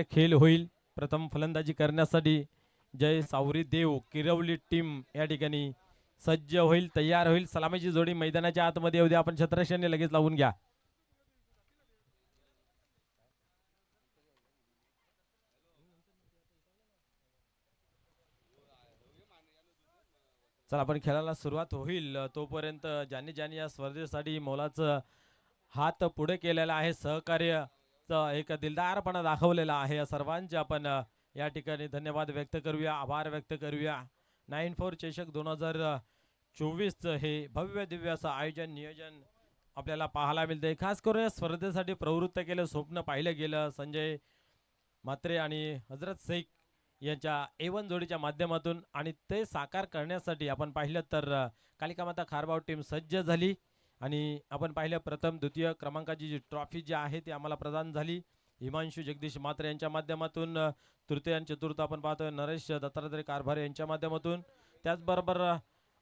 खेळ होईल. प्रथम फलंदाजी करण्यासाठी जय सावरी देव किरवली टीम या ठिकाणी सज्ज होईल, तयार होईल. सलामीची जोडी मैदानाच्या आतमध्ये येऊ द्या. आपण छत्रक्षाने लगेच लावून घ्या. चला आपण खेळायला सुरुवात होईल तोपर्यंत ज्यांनी ज्यांनी या स्पर्धेसाठी मोलाचं हात पुढे केलेला आहे, सहकार्य एक दिलदारपणा दाखवलेला आहे, या सर्वांचे आपण या ठिकाणी धन्यवाद व्यक्त करूया, आभार व्यक्त करूया. 9-4 चषक 2024 हे भव्य दिव्य असं आयोजन नियोजन आपल्याला पाहायला मिळते. खास करून या स्पर्धेसाठी प्रवृत्त केलं, स्वप्न पाहिलं गेलं संजय म्हात्रे आणि हजरत शेख यांच्या A1 जोडीच्या माध्यमातून, आणि ते साकार करण्यासाठी आपण पाहिलं तर कालिका माता खारबाव टीम सज्ज झाली. आणि आपण पाहिलं प्रथम द्वितीय क्रमांकाची जी ट्रॉफी जी आहे ती आम्हाला प्रदान झाली हिमांशू जगदीश म्हात्रे यांच्या माध्यमातून. तृतीय आणि चतुर्थ आपण पाहतोय नरेश दत्तात्रय कारभारे यांच्या माध्यमातून. त्याचबरोबर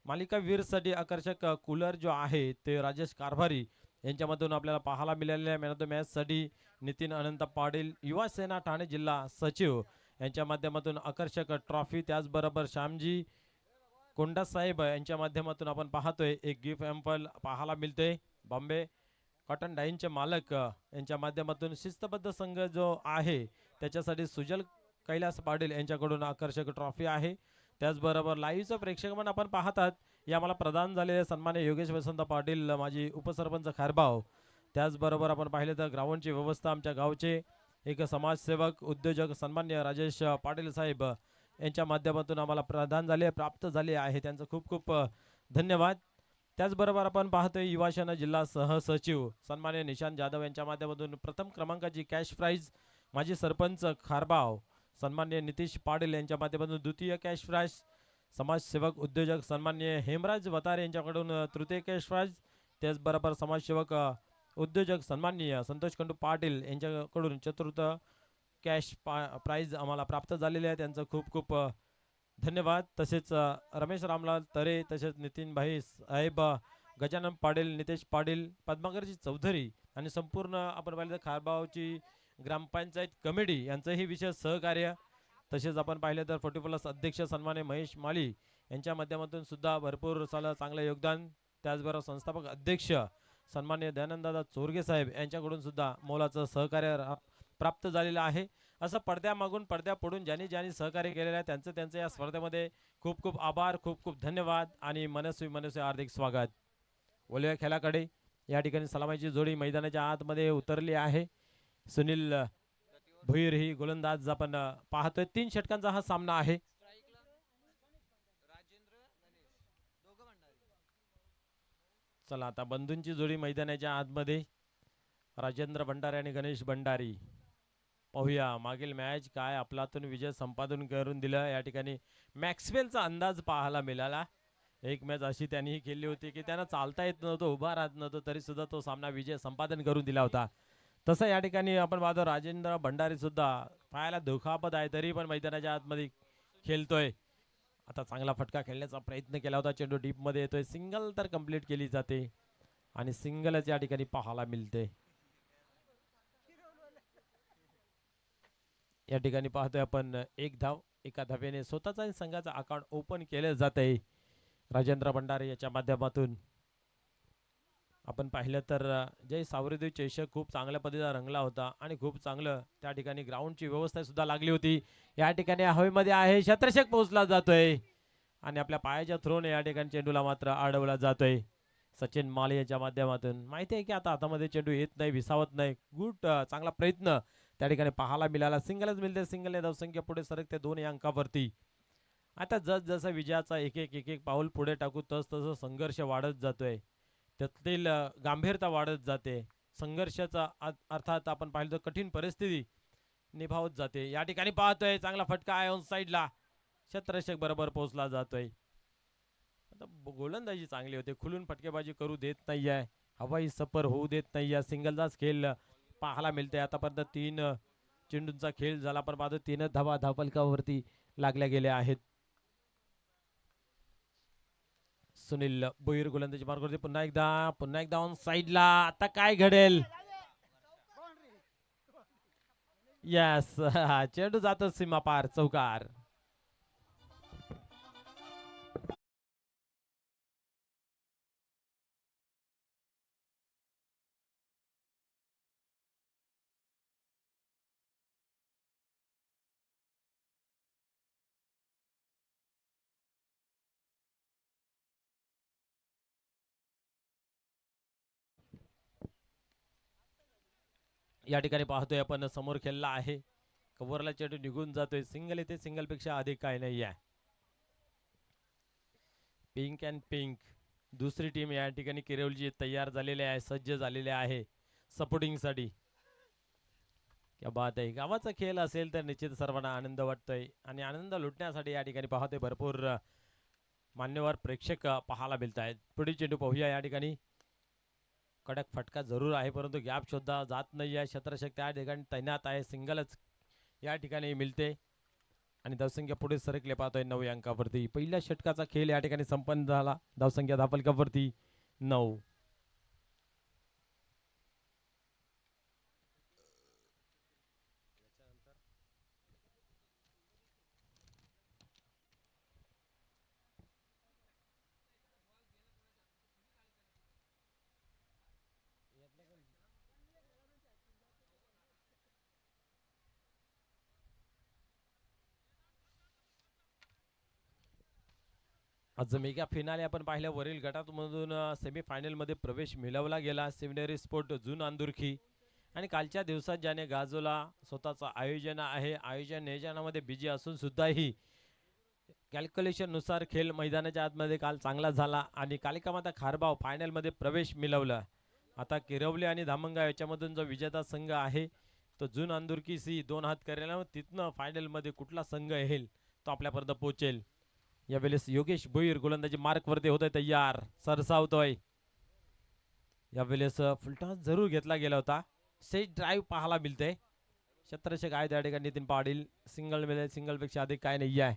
मालिका वीरसाठी आकर्षक कूलर जो आहे ते राजेश कारभारी यांच्यामधून आपल्याला पाहायला मिळालेले आहे. मॅन ऑफ द मॅचसाठी नितीन अनंत पाटील युवा सेना ठाणे जिल्हा सचिव यांच्या माध्यमातून आकर्षक ट्रॉफी. त्याचबरोबर श्यामजी कोंडा साहेब यांच्या माध्यमातून आपण पाहतोय एक गिफ्ट एम्पल पाहायला मिळते. बॉम्बे कॉटन डाईनचे मालक यांच्या माध्यमातून शिस्तबद्ध संघ जो आहे त्याच्यासाठी सुजल कैलास पाटील यांच्याकडून आकर्षक ट्रॉफी आहे. त्याचबरोबर लाईव्हचं प्रेक्षकमन आपण पाहतात या मला प्रदान झालेले सन्मान्य योगेश वसंत पाटील माजी उपसरपंच खारबाव. त्याचबरोबर आपण पाहिलं तर ग्राउंडची व्यवस्था आमच्या गावचे एक समाजसेवक उद्योजक सन्मान्य राजेश पाटील साहेब यांच्या माध्यमातून आम्हाला प्रदान झाले प्राप्त झाले आहे, त्यांचं खूप खूप धन्यवाद. त्याचबरोबर आपण पाहतोय युवासेना जिल्हा सहसचिव सन्मान्य निशांत जाधव यांच्या माध्यमातून प्रथम क्रमांकाची कॅश प्राइज माजी सरपंच खारबाव सन्मान्य नितीश पाटील यांच्या माध्यमातून. द्वितीय कॅश प्राइज समाजसेवक उद्योजक सन्मान्य हेमराज वतारे यांच्याकडून तृतीय कॅश प्राइज. त्याचबरोबर समाजसेवक उद्योजक सन्माननीय संतोष खंडू पाटील यांच्याकडून चतुर्थ कॅश प्राइज आम्हाला प्राप्त झालेले आहे, त्यांचं खूप खूप धन्यवाद. तसेच रमेश रामलाल तरे तसेच नितीन भाई साहेब गजानन पाटील नितेश पाटील पद्माकरजी चौधरी आणि संपूर्ण आपण पाहिलं तर खारबावची ग्रामपंचायत कमिटी यांचंही विशेष सहकार्य. तसेच आपण पाहिलं तर 40+ अध्यक्ष सन्मान्य महेश माळी यांच्या माध्यमातून सुद्धा भरपूर साला चांगलं योगदान. त्याचबरोबर संस्थापक अध्यक्ष सन्मान्य दयानंददादा चोरगे साहेब यांच्याकडून सुद्धा मोलाचं सहकार्य प्राप्त झालेलं आहे. असं पडद्यामागून पडद्यापुढून ज्यांनी ज्यांनी सहकार्य केलेलं आहे त्यांचं या स्पर्धेमध्ये खूप खूप आभार, खूप खूप धन्यवाद आणि मनस्वी हार्दिक स्वागत. वलय खेळाकडे या ठिकाणी सलामीची जोडी मैदानाच्या आतमध्ये उतरली आहे. सुनील भुईर ही गोलंदाज आपण पाहतोय. 3 षटकांचा हा सामना आहे. चला आता बंधूंची जोडी मैदानाच्या आतमध्ये राजेंद्र भंडारी आणि गणेश भंडारी. पाहूया मागील मॅच काय आपलातून विजय संपादन करून दिला. या ठिकाणी मॅक्सवेलचा अंदाज पाहायला मिळाला. एक मॅच अशी त्यांनी खेळली होती की त्यांना चालता येत नव्हतं, उभा राहत नव्हतं, तरी सुद्धा तो सामना विजय संपादन करून दिला होता. तसं या ठिकाणी आपण पाहतो राजेंद्र भंडारी सुद्धा पायाला दुखापत आहे तरी पण मैदानाच्या आतमध्ये खेळतोय. आता चांगला फटका खेळण्याचा प्रयत्न केला होता, चेंडू डीप मध्ये येतोय, सिंगल तर कंप्लीट केली जाते आणि सिंगलच या ठिकाणी पाहायला मिळते. या ठिकाणी पाहतोय आपण एक धाव एका धावेने स्वतःचा संघाचा अकाउंट ओपन केले जात आहे राजेंद्र भंडारे याच्या माध्यमातून. आपण पाहिलं तर जय सावरीदेव चषक खूप चांगल्या पद्धतीने रंगला होता आणि खूप चांगलं त्या ठिकाणी ग्राउंडची व्यवस्था सुद्धा लागली होती. या ठिकाणी हवेमध्ये आहे छत्रषक पोहोचला जातोय आणि आपल्या पायाच्या थ्रोने या ठिकाणी चेंडूला मात्र अडवला जातोय सचिन माले याच्या माध्यमातून. माहिती आहे की आता हातामध्ये चेंडू येत नाही, विसावत नाही. गुड चांगला प्रयत्न त्या ठिकाणी पाहायला मिळाला. सिंगलच मिळते, सिंगलने धावसंख्या पुढे सरकते 2 अंकावरती. आता जसं विजयाचा एक एक पाऊल पुढे टाकू तसं संघर्ष वाढत जातोय, त्यातील गांभीर्यता वाढत जाते. संघर्षाचा अर्थात आपण पाहिलं तर कठीण परिस्थिती निभावत जाते. या ठिकाणी पाहतोय चांगला फटका आहे ऑन साईडला, छत्रषक बरोबर पोहोचला जातोय. आता गोलंदाजी चांगली होते, खुलून फटकेबाजी करू देत नाहीये, हवाई सफर होऊ देत नाहीये. सिंगलचाच खेळ पाहायला मिळते. आतापर्यंत 3 चेंडूंचा खेळ झाला, पण पाहतो 3 धावा धावफलकावरती लागल्या गेल्या आहेत. सुनील भोईर गोलंदाजी मार्ग करते पुन्हा एकदा ऑन साइडला. आता काय घडेल, यस चेंडू जातो सीमापार चौकार. या ठिकाणी पाहतोय आपण समोर खेळला आहे. कव्हरला चेंडू निघून जातोय. सिंगल येते. सिंगल पेक्षा अधिक काही नाही आहे. पिंक अँड पिंक दुसरी टीम या ठिकाणी किरवलीची तयार झालेली आहे. सज्ज झालेले आहे सपोर्टिंग साठी. क्या बात आहे. गावाचा खेळ असेल तर निश्चित सर्वांना आनंद वाटतोय आणि आनंद लुटण्यासाठी या ठिकाणी पाहतोय भरपूर मान्यवर प्रेक्षक पाहायला मिळत आहेत. पुढील चेंडू पाहूया. या ठिकाणी कडक फटका जरूर आहे परंतु गॅप सुद्धा जात नाही आहे. क्षेत्ररक्षक त्या ठिकाणी तैनात आहे. सिंगलच या ठिकाणी मिळते आणि धावसंख्या पुढे सरकले पाहतोय 9 अंकावरती. पहिल्या षटकाचा खेळ या ठिकाणी संपन्न झाला. धावसंख्या धापलकावरती 9. आज मेगा फिनाले आपण पाहिल्या. वरील गटामधून सेमीफायनल मध्ये प्रवेश मिळवला गेला. सिव्हनरी स्पोर्ट जून अंदुरखी आणि कालच्या दिवसात ज्याने गाजवला स्वतःचं आयोजन आहे. आयोजन नियोजनामध्ये बिजी असून सुद्धाही कॅल्क्युलेशन नुसार खेळ मैदानाच्या आतमध्ये काल चांगला झाला आणि कालिका माता खारबाव फायनल मध्ये प्रवेश मिळवला. आता किरवली आणि धामणगाव याच्यामधून जो विजेता संघ आहे तो जून अंदुरकी सी 2 हात करेल. तिथनं फायनल मध्ये कुठला संघ येईल तो आपल्यापर्यंत पोहोचेल. यावेळेस योगेश भोईर गोलंदाजी मार्क वरती होतोय तयार. सरसावतोय. यावेळेस फुलटॉस जरूर घेतला गेला होता. सेट ड्राईव्ह पाहायला मिळते. क्षेत्ररक्षक आहे त्या ठिकाणी नितीन पाटील. सिंगल मिळेल. सिंगल पेक्षा अधिक काय नाही आहे.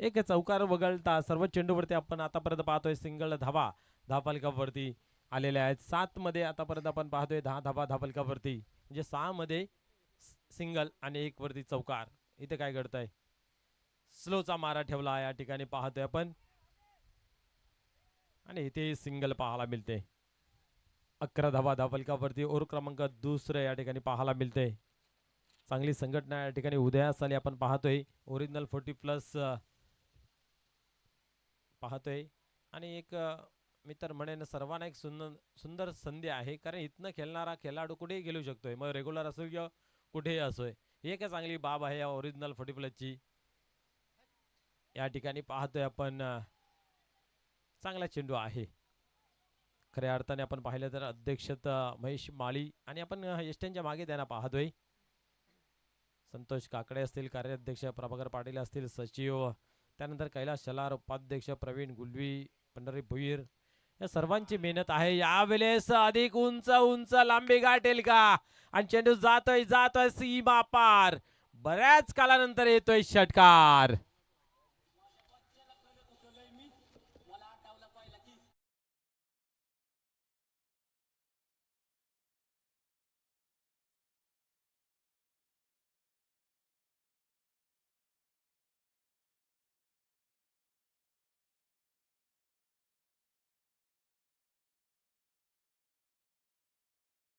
एक चौकार वगळता सर्व चेंडूवरती आपण आतापर्यंत पाहतोय सिंगल धावा धापलकावरती आलेल्या आहेत. 7 मध्ये आतापर्यंत आपण पाहतोय 10 धावा धापलकावरती म्हणजे 6 मध्ये सिंगल आणि 1 वरती चौकार. इथे काय घडतंय. स्लोचा मारा ठेवला या ठिकाणी पाहतोय आपण आणि इथे सिंगल पाहायला मिळते. 11 धावा धापलकावरती ओव्हर क्रमांक दुसरे या ठिकाणी पाहायला मिळते. चांगली संघटना या ठिकाणी उदयास आली आपण पाहतोय. ओरिजिनल 40+ पाहतोय आणि एक मी तर म्हणेन सर्वांना एक सुंदर संधी आहे कारण इथनं खेळणारा खेळाडू कुठेही गेलू शकतोय. मग रेग्युलर असो किंवा कुठेही असोय. ही एक चांगली बाब आहे या ओरिजिनल 40+ ची. या ठिकाणी पाहतोय आपण चांगला चेंडू आहे. खऱ्या अर्थाने आपण पाहिलं तर अध्यक्षत महेश माळी आणि आपण एसट्यांच्या मागे त्यांना पाहतोय. संतोष काकडे असतील कार्याध्यक्ष, प्रभाकर पाटील असतील सचिव, त्यानंतर कैलास शलार उपाध्यक्ष, प्रवीण गुलवी, पंढरी भुईर या सर्वांची मेहनत आहे. यावेळेस अधिक उंच उंच लांबी गाठेल का आणि चेंडू जातोय जातोय सीमा पार. बऱ्याच कालानंतर येतोय षटकार.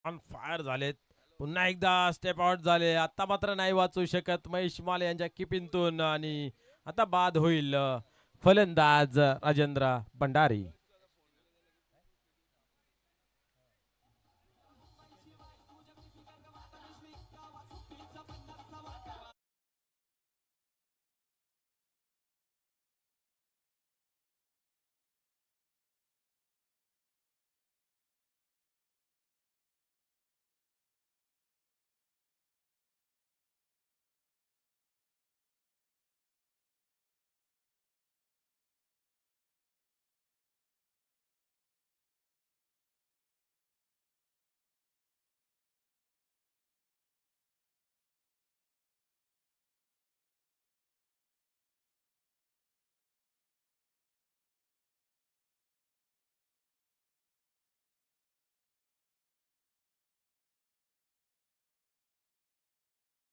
ऑन फायर झालेत. पुन्हा एकदा स्टेप आउट झाले. आता मात्र नाही वाचू शकत महेश माले यांच्या किपिंतून आणि आता बाद होईल फलंदाज राजेंद्र भंडारी.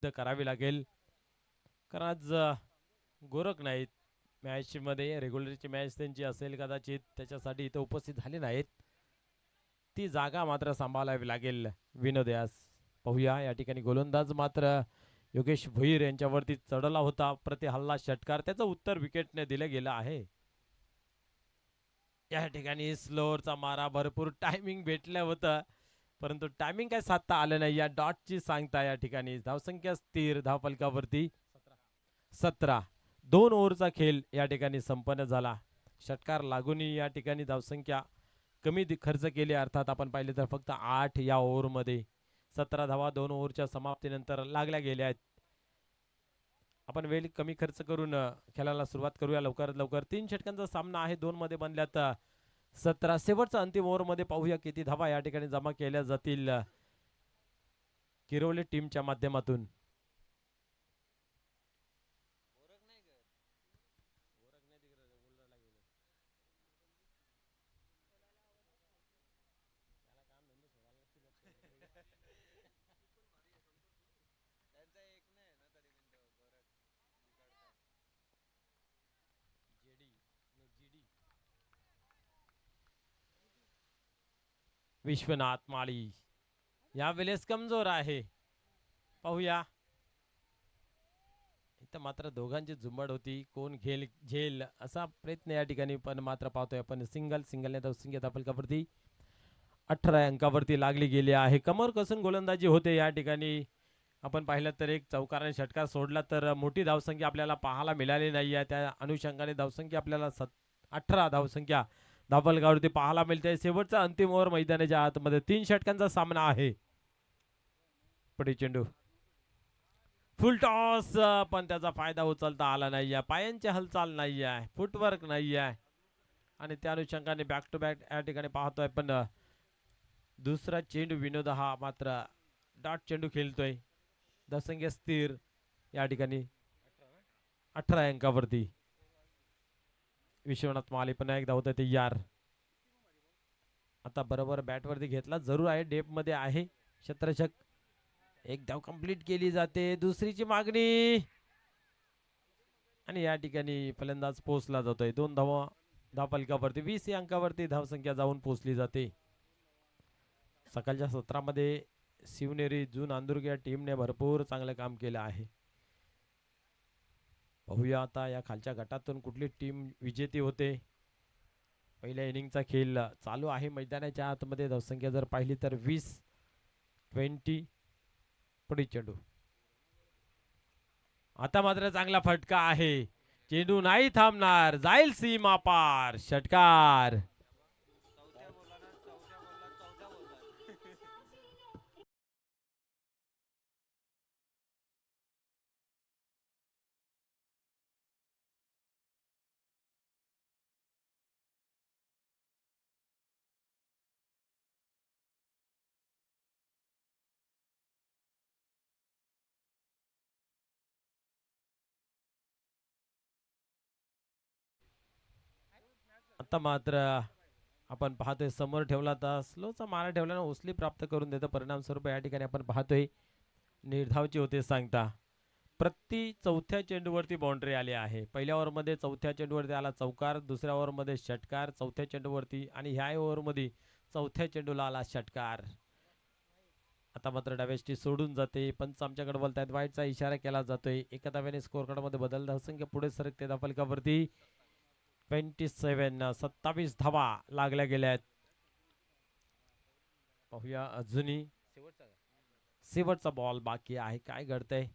करावी लागेल, कारण आज गोरख नाहीत मॅच मध्ये. रेग्युलरची मॅच त्यांची असेल कदाचित, त्याच्यासाठी इथे उपस्थित झाले नाहीत. ती जागा मात्र सांभाळावी लागेल विनोद यास. पाहूया या ठिकाणी गोलंदाज मात्र योगेश भोईर यांच्यावरती चढला होता. प्रति हल्ला षटकार, त्याचं उत्तर विकेटने दिलं गेलं आहे. या ठिकाणी स्लोअरचा मारा, भरपूर टायमिंग भेटलं होतं, परंतु टायमिंग काय साधता आलं नाही. या डॉटची सांगता या ठिकाणी धावसंख्या स्थिर धावफलकावरती 17. 2 ओव्हरचा खेळ या ठिकाणी संपन्न झाला. षटकार लागूनही या ठिकाणी धावसंख्या कमी खर्च केली, अर्थात आपण पाहिले तर फक्त 8 या ओव्हरमध्ये. 17 धावा 2 ओव्हरच्या समाप्तीनंतर लागल्या गेल्या आहेत. आपण वेळ कमी खर्च करून खेळायला सुरुवात करूया लवकरात लवकर. 3 षटकांचा सामना आहे, 2 मध्ये बनल्यात 17. शेवटचा अंतिम ओव्हर मध्ये पाहूया किती धावा या ठिकाणी जमा केल्या जातील किरवले टीमच्या माध्यमातून. विश्वनाथ माळी यावेळेस कमजोर आहे. पाहूया, इथं मात्र दोघांची झुंबड होती, कोण घेल झेल असा प्रयत्न या ठिकाणी, पण मात्र पाहतोय आपण सिंगलने धावसंख्या धावफलकावरती 18 अंकावरती लागली गेली आहे. कमर कसून गोलंदाजी होते या ठिकाणी. आपण पाहिलं तर एक चौकाराने षटकार सोडला तर मोठी धावसंख्या आपल्याला पाहायला मिळाली नाही आहे. त्या अनुषंगाने धावसंख्या आपल्याला 18 धावसंख्या धावफलकावरती पाहायला मिळते. शेवटचा अंतिम ओव्हर मैदानाच्या आतमध्ये 3 षटकांचा सामना आहे. पडी चेंडू फुल टॉस, पण त्याचा फायदा उचलता आला नाही आहे. पायांची हालचाल नाही आहे, फुटवर्क नाही आहे, आणि त्या अनुषंगाने बॅक टू बॅक या ठिकाणी पाहतोय. पण दुसरा चेंडू विनोद हा मात्र डॉट चेंडू खेळतोय. धावसंख्या स्थिर या ठिकाणी 18 अंकावरती. विश्वनाथ माली पुन्हा एकदा होत तयार. आता बरोबर बॅटवरती घेतला जरूर आहे, डेप मध्ये आहे क्षेत्ररक्षक. एक धाव कंप्लीट केली जाते, दुसरीची मागणी, आणि या ठिकाणी फलंदाज पोहोचला जातोय. 2 धावा धावफलकावरती 20 अंकावरती धावसंख्या जाऊन पोहोचली जाते. सकाळच्या सत्रामध्ये शिवनेरी जून आंदुर्ग या टीमने भरपूर चांगलं काम केलं आहे. पाहूया आता या खालच्या गटातून कुठली टीम विजेती होते. पहिल्या इनिंगचा खेळ चालू आहे मैदानाच्या आतमध्ये. धावसंख्या जर पाहिली तर 20. पुढे चेंडू, आता मात्र चांगला फटका आहे, चेंडू नाही थांबणार, जाईल सीमा पार, षटकार. आता मात्र आपण पाहतोय समोर ठेवला तर स्लोचा मारा ठेवल्यानं उचली प्राप्त करून देतं. परिणाम स्वरूप या ठिकाणी आपण पाहतोय निर्धावची होते सांगता. प्रति चौथ्या चेंडूवरती बाउंड्री आली आहे. पहिल्या ओव्हरमध्ये चौथ्या चेंडूवरती आला चौकार, दुसऱ्या ओव्हरमध्ये षटकार चौथ्या चेंडूवरती, आणि ह्या ओव्हरमध्ये चौथ्या चेंडूला आला षटकार. आता मात्र डाव्याची सोडून जाते. पंच आमच्याकडे बोलतायत, वाईटचा इशारा केला जातोय. एका धाव्याने स्कोर कार्ड मध्ये बदल, धावसंख्या पुढे सरकते धावफलकावरती 27. 27 धावा लागल्या गेल्या आहेत. पाहूया अजूनही शेवटचा बॉल बाकी आहे, काय घडतंय.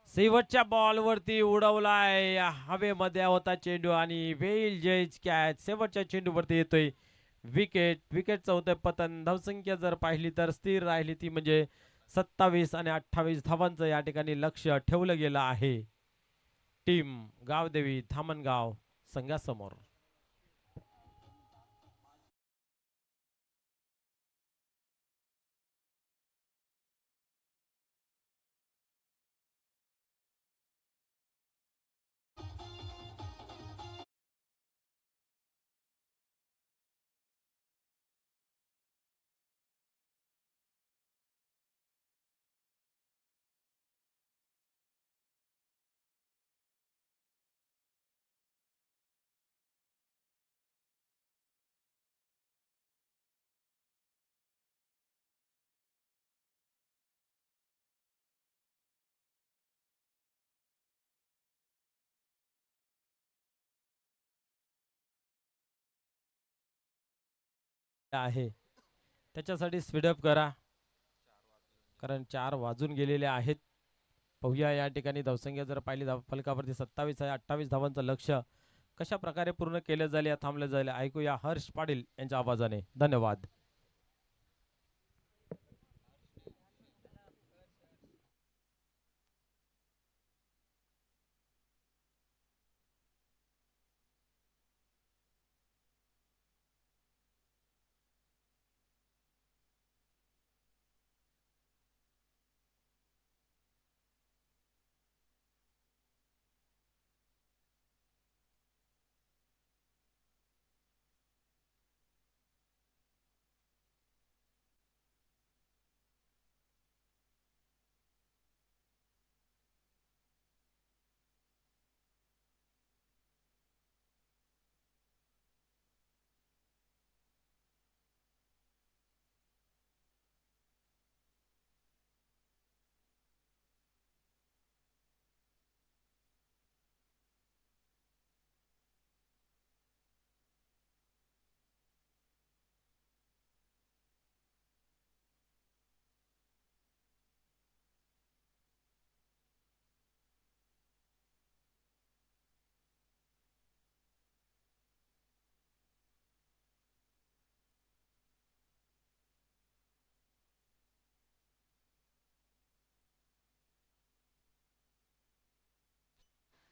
शेवटच्या बॉल वरती उडवलाय, हवेमध्ये होता चेंडू आणि वेल जज कॅच शेवटच्या चेंडूवरती येतोय. विकेटचं होतंय पतन. धावसंख्या जर पाहिली तर स्थिर राहिली ती म्हणजे 27 आणि 28 धावांचं या ठिकाणी लक्ष ठेवलं गेलं आहे टीम गावदेवी धामणगाव संघासमोर. आहे त्याच्यासाठी स्पीडअप करा, कारण 4 वाजून गेलेले आहेत. पाहूया या ठिकाणी धावसंख्या जर पाहिली फलकावरती 27 आहे. 28 धावांचं लक्ष्य कशा प्रकारे पूर्ण केलं जाईल या थांबलं जाईल ऐकूया हर्ष पाटील यांच्या आवाजाने. धन्यवाद.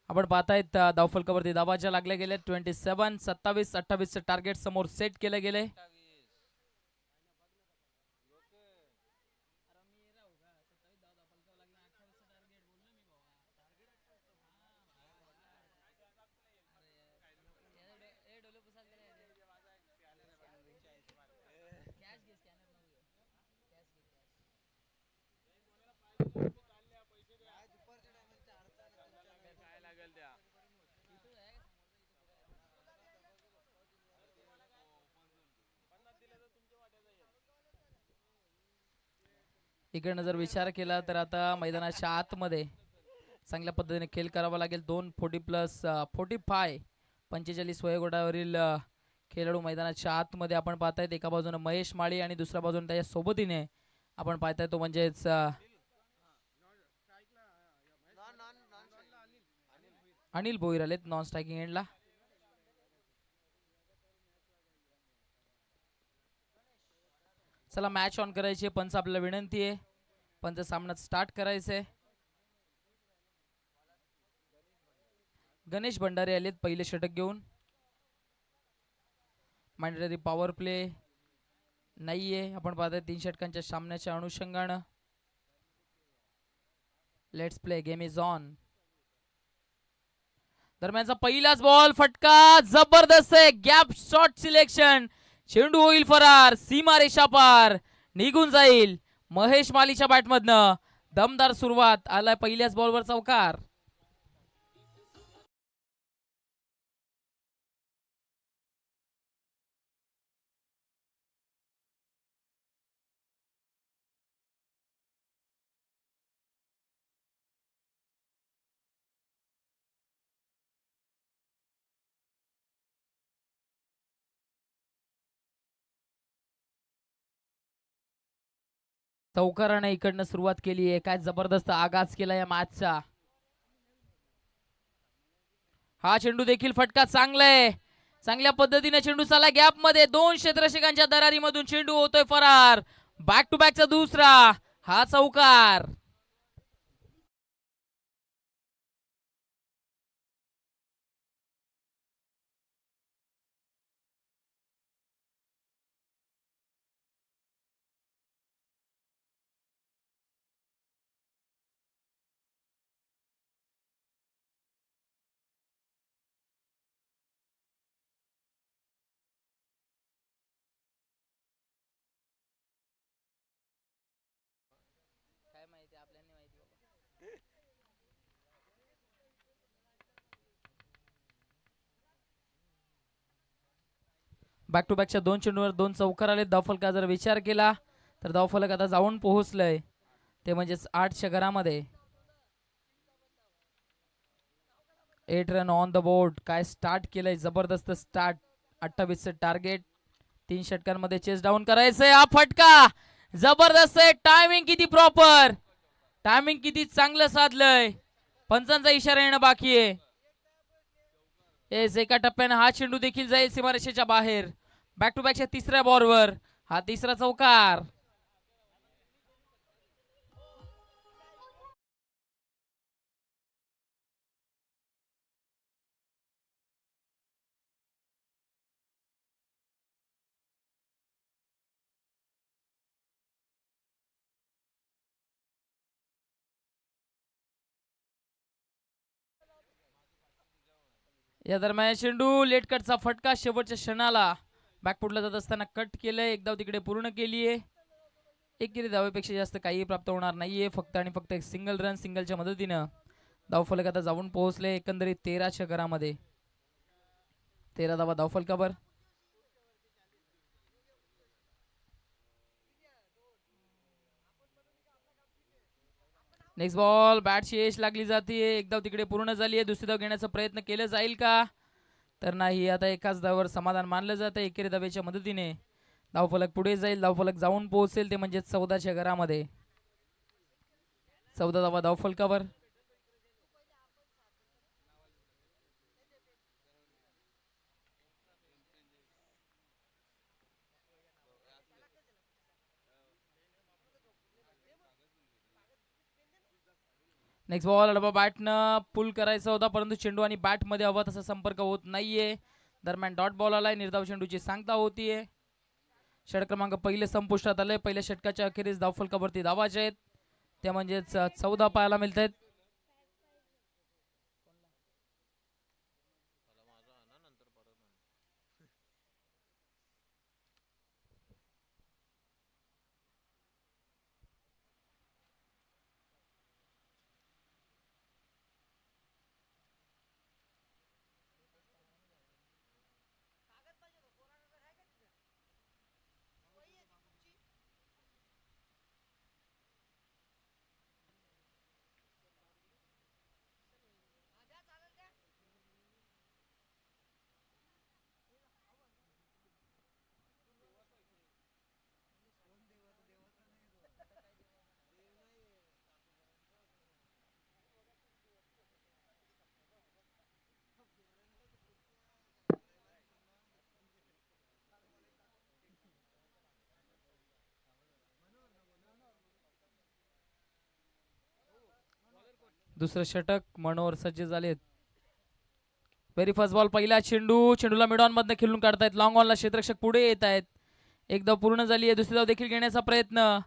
आपण पाहतायत धावफलकावरती धावाच्या लागल्या गेल्या 27 27 28 टार्गेट समोर सेट केले गेले. इकडनं जर विचार केला तर आता मैदानाच्या आतमध्ये चांगल्या पद्धतीने खेळ करावा लागेल. 240+45 45 वयोगटावरील खेळाडू मैदानाच्या आतमध्ये आपण पाहतायत. एका बाजूने महेश माळी आणि दुसऱ्या बाजूने त्याच्या सोबतीने आपण पाहताय तो म्हणजेच अनिल भोईर आलेत नॉन स्ट्रायकिंग एंडला. चला मॅच ऑन करायची. पंच आपल्याला विनंती आहे, पंच सामना स्टार्ट करायचंय. गणेश भंडारे आलेत पहिले षटक घेऊन. मॅन्डेटरी पॉवर प्ले नाहीये. आपण पाहतोय 3 षटकांच्या सामन्याच्या अनुषंगानं. Let's play, game is on. दरम्यानचा पहिलाच बॉल, फटका जबरदस्त आहे. गॅप शॉट सिलेक्शन, चेंडू होईल फरार, सीमा रेषा पार, निघून जाईल महेश मालीच्या बॅटमधनं. दमदार सुरुवात, आलाय पहिल्याच बॉलवर चौकार. चौकाराने इकडनं सुरुवात केली आहे. काय जबरदस्त आगाज केला या मॅचचा. हा चेंडू देखील फटका चांगला आहे. चांगल्या पद्धतीने चेंडू चाला गॅप मध्ये. 2 क्षेत्ररक्षकांच्या दरारीमधून चेंडू होतोय फरार. बॅक टू बॅकचा दुसरा, हा चौकार. बॅक टू बॅकच्या 2 चेंडूवर 2 चौकार आले. धावफलका जर विचार केला तर धावफलक आता जाऊन पोहोचलंय, ते म्हणजेच 8च्या घरामध्ये. 8 रन ऑन द बोर्ड. काय स्टार्ट केलंय, जबरदस्त स्टार्ट. 28चं टार्गेट, 3 षटकांमध्ये चेस डाऊन करायचंय. हा फटका जबरदस्त आहे. टायमिंग किती प्रॉपर, टायमिंग किती चांगलं साधलंय. पंचांचा इशारा येणं बाकी आहे. एका टप्प्याने हा चेंडू देखील जाईल सीमारेषेच्या बाहेर. बॅक टू बॅकच्या तिसऱ्या बॉलवर हा तिसरा चौकार. या दरम्यान चेंडू लेट कटचा फटका शेवटच्या क्षणाला बॅकफुटला जात असताना कट केलंय. एक धाव तिकडे पूर्ण केली आहे. एकेरी धावेपेक्षा जास्त काही प्राप्त होणार नाहीये. फक्त आणि फक्त एक सिंगल रन, सिंगलच्या मदतीनं धावफलक आता जाऊन पोहोचले एकंदरीत 13च्या घरामध्ये. 13 धावा धावफलकावर. नेक्स्ट बॉल बॅटची एज लागली जाते. एक धाव तिकडे पूर्ण झाली आहे. दुसरी धाव घेण्याचा प्रयत्न केला जाईल का, तर नाही. आता एकाच धावावर समाधान मानलं जातं. एकेरी धावेच्या मदतीने धावफलक पुढे जाईल. धावफलक जाऊन पोहोचेल ते म्हणजे 14च्या घरामध्ये. 14 धावा धावफलकावर. नेक्स्ट बॉल डबा बॅटनं पुल करायचा होता, परंतु चेंडू आणि बॅट मध्ये हवा तसा संपर्क होत नाहीये. दरम्यान डॉट बॉल आलाय. निर्धाव चेंडूची सांगता होतीये. षटक क्रमांक पहिले संपुष्टात आले. पहिल्या षटकाच्या अखेरीस धावफलकावरती धावाचे आहेत त्या म्हणजेच 14 पाहायला मिळत आहेत. दुसरं षटक मनोहर सज्ज झालेत. व्हेरी फर्स्ट बॉल पहिला चेंडू. चेंडूला मिड ऑन मधनं खेळून काढतायत. लॉंग ऑनला क्षेत्ररक्षक पुढे येत आहेत. एक धाव पूर्ण झाली आहे. दुसरी धाव देखील घेण्याचा प्रयत्न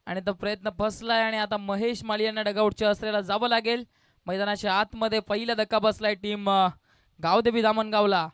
आणि तो प्रयत्न फसलाय आणि आता महेश माळी यांना डगआउटच्या असलेला जावं लागेल. मैदानाच्या आतमध्ये पहिला धक्का बसलाय टीम गावदेवी दामणगावला.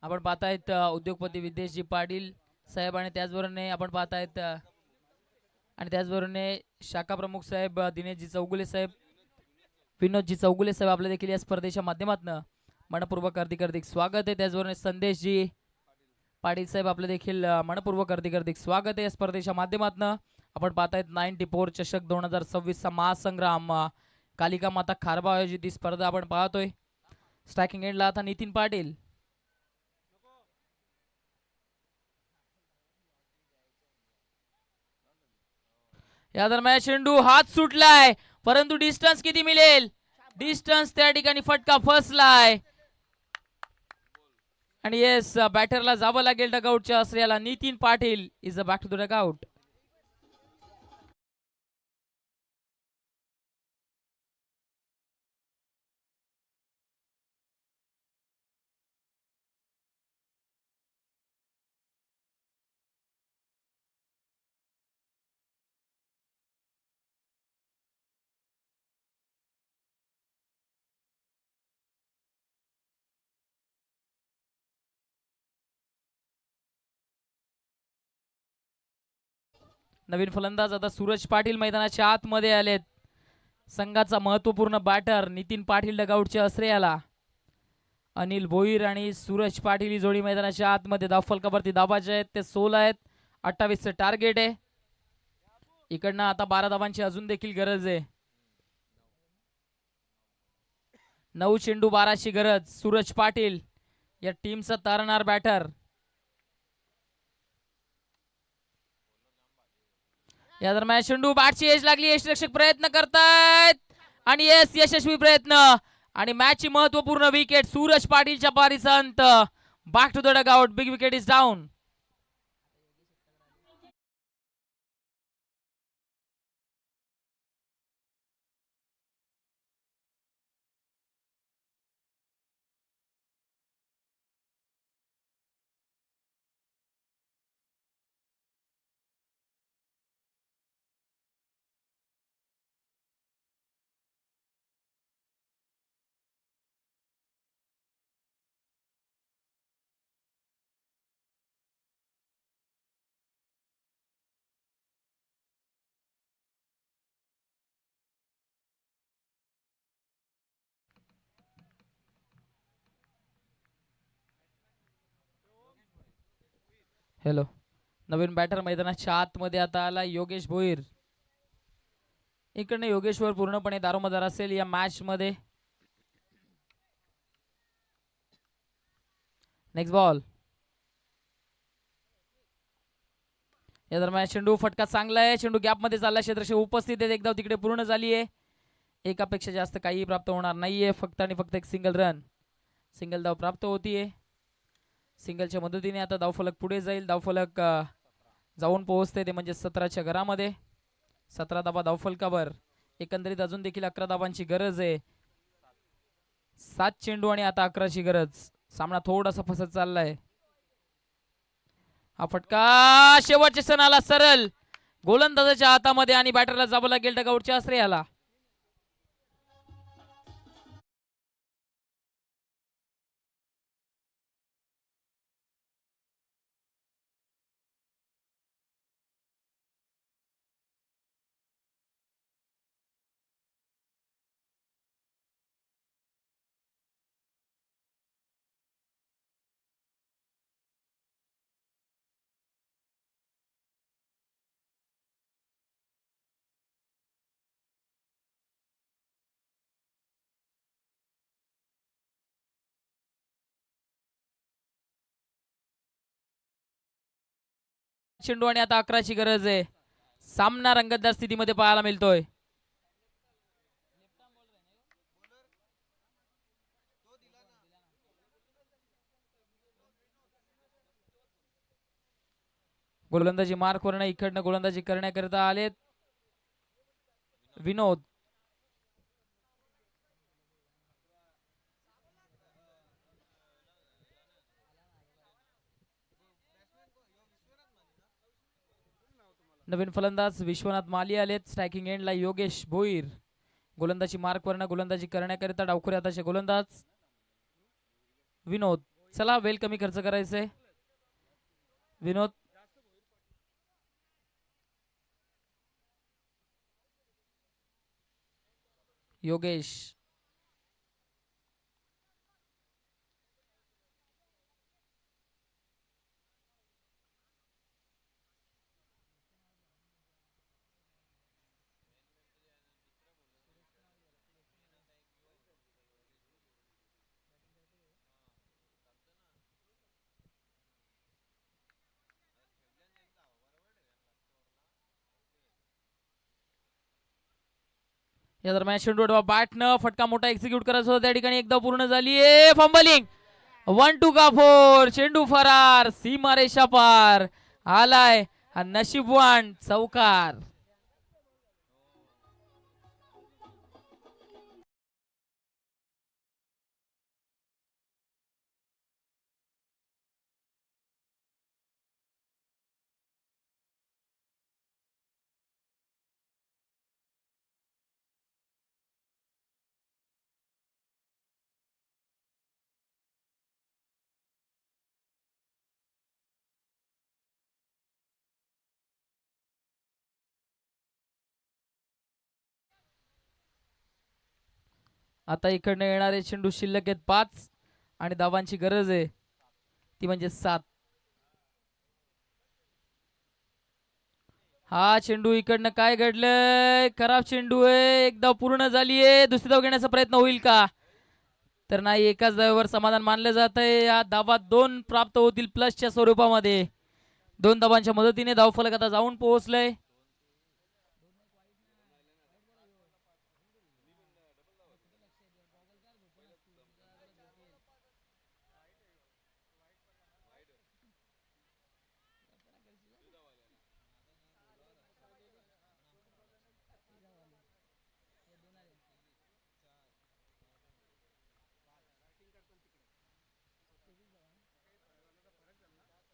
आपण पाहतायत उद्योगपती विद्येशजी पाटील साहेब आणि त्याचबरोबर आपण पाहतायत आणि त्याचबरोबर शाखा प्रमुख साहेब दिनेशजी चौगुले साहेब, विनोदजी चौगुले साहेब आपल्या देखील या स्पर्धेच्या माध्यमातून मनपूर्वक हार्दिक स्वागत आहे. त्याचबरोबर संदेशजी पाटील साहेब आपले देखील मनपूर्वक हार्दिक स्वागत आहे या स्पर्धेच्या माध्यमातून. आपण पाहतायत 94 चषक 2026 चा महासंग्राम कालिका माता खारबा आयोजित ही स्पर्धा आपण पाहतोय. स्ट्रायकिंग एंडला आता नितीन पाटील. या दरम्यान चेंडू हात सुटलाय, परंतु डिस्टन्स किती मिळेल, डिस्टन्स त्या ठिकाणी फटका फसलाय आणि येस बॅटरला जावं लागेल डगआउटच्या असलेला Nitin Patil is a back to the dugout. नवीन फलंदाज आता सूरज पाटील मैदानाच्या आतमध्ये आलेत. संघाचा महत्वपूर्ण बॅटर नितीन पाटील डगआउटच्या आश्रयाला. अनिल भोईर आणि सूरज पाटील ही जोडी मैदानाच्या आतमध्ये धावफलकावरती धावाचे आहेत. ते 16 आहेत. 28चं टार्गेट आहे. इकडनं आता 12 धावांची अजून देखील गरज आहे. 9 चेंडू 12ची गरज. सूरज पाटील या टीमचा तारणार बॅटर. या दरम्यान चेंडू बॅटची एज लागली. यष्टिरक्षक प्रयत्न करतायत आणि यशस्वी प्रयत्न आणि मॅचची महत्वपूर्ण विकेट. सूरज पाटीलच्या पारीचा अंत. Back to the dugout. Big wicket is down. Hello. नवीन बॅटर मैदानाच्या आतमध्ये आता आला योगेश भोईर. इकडनं योगेश्वर पूर्णपणे दारोमदार असेल या मॅच मध्ये. Next ball. या दरम्यान चेंडू फटका चांगला आहे. चेंडू गॅप मध्ये चालला. क्षेत्रक्षक उपस्थित आहेत. एक धाव तिकडे पूर्ण झाली आहे. एकापेक्षा जास्त काही प्राप्त होणार नाहीये. फक्त आणि फक्त एक सिंगल रन. सिंगल धाव प्राप्त होतीये. सिंगलच्या मदतीने आता धावफलक पुढे जाईल. धावफलक जाऊन पोहोचते ते म्हणजे 17च्या घरामध्ये. 17 धावा धावफलकावर. एकंदरीत अजून देखील 11 धावांची गरज आहे. 7 चेंडू आणि आता 11ची गरज. सामना थोडासा फसत चाललाय. हा फटका शेवटच्या क्षणाला सरळ गोलंदाजाच्या हातामध्ये आणि बॅटरला जावं लागेल डगआउटच्या आश्रयाला. चेंडू आणि आता 11ची गरज आहे. सामना रंगतदार स्थितीमध्ये पाहायला मिळतोय. गोलंदाजी मार्क वर्ण इकडनं गोलंदाजी करण्याकरिता आलेत विनोद. नवीन फलंदाज विश्वनाथ माली आलेत. स्ट्रायकिंग एंडला योगेश भोईर. गोलंदाजी मार्क वर्ण गोलंदाजी करण्याकरिता डावखुरे हाताचे गोलंदाज विनोद. चला वेल कमी खर्च करायचंय. विनोद. योगेश. या दरम्यान चेंडू बॅटनं फटका मोठा एक्झिक्यूट करायचा होता. त्या ठिकाणी एकदा पूर्ण झाली आहे. फंबलिंग. 1-2 का 4. चेंडू फरार. सीमारेषा पार. आलाय नशीबवान चौकार. आता इकडनं येणारे चेंडू शिल्लक आहेत 5 आणि धावांची गरज आहे ती म्हणजे 7. हा चेंडू इकडनं काय घडलंय, खराब चेंडू आहे. एक धाव पूर्ण झालीये, दुसरी धाव घेण्याचा प्रयत्न होईल का, तर नाही. एकाच धावेवर समाधान मानलं जात आहे. या धावा 2 प्राप्त होतील प्लसच्या स्वरूपामध्ये. 2 धावांच्या मदतीने धावफलक आता जाऊन पोहोचलंय.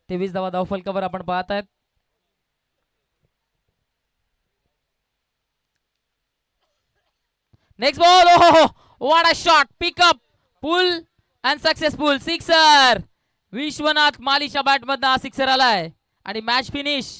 तेवीस धावा धावफलकावर आपण पाहत आहेत. नेक्स्ट बॉल, ओहो, what a shot, pickup, pull and successful sixer. Vishwanath मालीच्या बॅट मधनं हा सिक्सर आलाय आणि मॅच फिनिश.